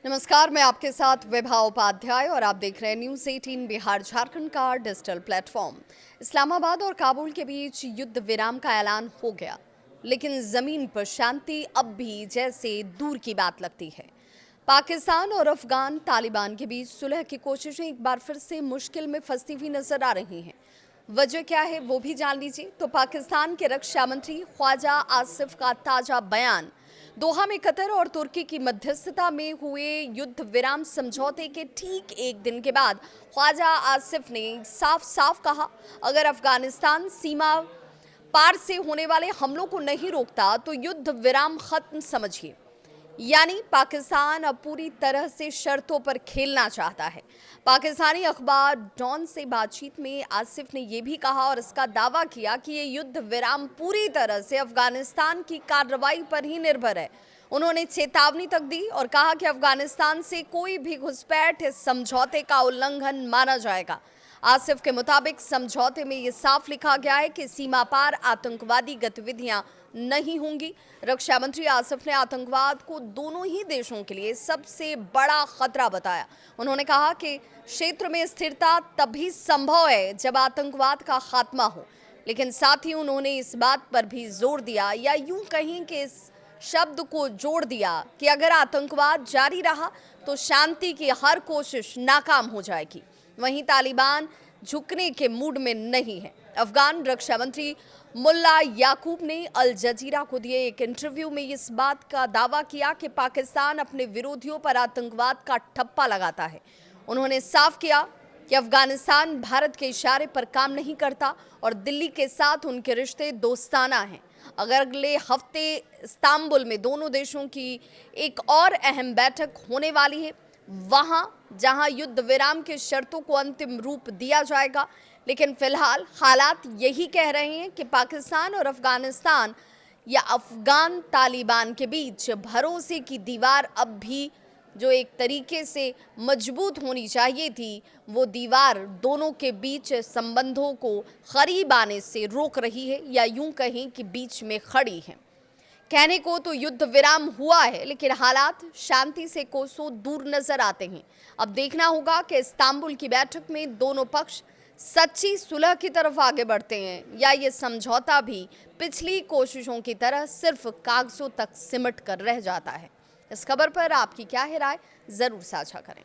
नमस्कार, मैं आपके साथ विभा उपाध्याय और आप देख रहे हैं न्यूज़ 18 बिहार झारखंड का डिजिटल प्लेटफॉर्म। इस्लामाबाद और काबुल के बीच युद्ध विराम का ऐलान हो गया, लेकिन जमीन पर शांति अब भी जैसे दूर की बात लगती है। पाकिस्तान और अफगान तालिबान के बीच सुलह की कोशिशें एक बार फिर से मुश्किल में फंसती हुई नजर आ रही हैं। वजह क्या है वो भी जान लीजिए। तो पाकिस्तान के रक्षा मंत्री ख्वाजा आसिफ का ताजा बयान, दोहा में कतर और तुर्की की मध्यस्थता में हुए युद्ध विराम समझौते के ठीक एक दिन के बाद ख्वाजा आसिफ ने साफ साफ कहा, अगर अफगानिस्तान सीमा पार से होने वाले हमलों को नहीं रोकता तो युद्ध विराम खत्म समझिए। यानी पाकिस्तान अब पूरी तरह से शर्तों पर खेलना चाहता है। पाकिस्तानी अखबार डॉन से बातचीत में आसिफ ने यह भी कहा और इसका दावा किया कि ये युद्ध विराम पूरी तरह से अफगानिस्तान की कार्रवाई पर ही निर्भर है। उन्होंने चेतावनी तक दी और कहा कि अफगानिस्तान से कोई भी घुसपैठ इस समझौते का उल्लंघन माना जाएगा। आसिफ के मुताबिक समझौते में ये साफ लिखा गया है कि सीमा पार आतंकवादी गतिविधियां नहीं होंगी। रक्षा मंत्री आसिफ ने आतंकवाद को दोनों ही देशों के लिए सबसे बड़ा खतरा बताया। उन्होंने कहा कि क्षेत्र में स्थिरता तभी संभव है जब आतंकवाद का खात्मा हो, लेकिन साथ ही उन्होंने इस बात पर भी जोर दिया, या यूं कहें कि इस शब्द को जोड़ दिया, कि अगर आतंकवाद जारी रहा तो शांति की हर कोशिश नाकाम हो जाएगी। वहीं तालिबान झुकने के मूड में नहीं है। अफगान रक्षा मंत्री मुल्ला याकूब ने अल जजीरा को दिए एक इंटरव्यू में इस बात का दावा किया कि पाकिस्तान अपने विरोधियों पर आतंकवाद का ठप्पा लगाता है। उन्होंने साफ किया कि अफगानिस्तान भारत के इशारे पर काम नहीं करता और दिल्ली के साथ उनके रिश्ते दोस्ताना हैं। अगर अगले हफ्ते इस्तांबुल में दोनों देशों की एक और अहम बैठक होने वाली है, वहां जहां युद्ध विराम की शर्तों को अंतिम रूप दिया जाएगा। लेकिन फिलहाल हालात यही कह रहे हैं कि पाकिस्तान और अफगानिस्तान या अफगान तालिबान के बीच भरोसे की दीवार अब भी जो एक तरीके से मजबूत होनी चाहिए थी, वो दीवार दोनों के बीच संबंधों को करीब आने से रोक रही है, या यूं कहें कि बीच में खड़ी है। कहने को तो युद्ध विराम हुआ है, लेकिन हालात शांति से कोसों दूर नजर आते हैं। अब देखना होगा कि इस्तांबुल की बैठक में दोनों पक्ष सच्ची सुलह की तरफ आगे बढ़ते हैं, या ये समझौता भी पिछली कोशिशों की तरह सिर्फ कागजों तक सिमट कर रह जाता है। इस खबर पर आपकी क्या है राय, जरूर साझा करें।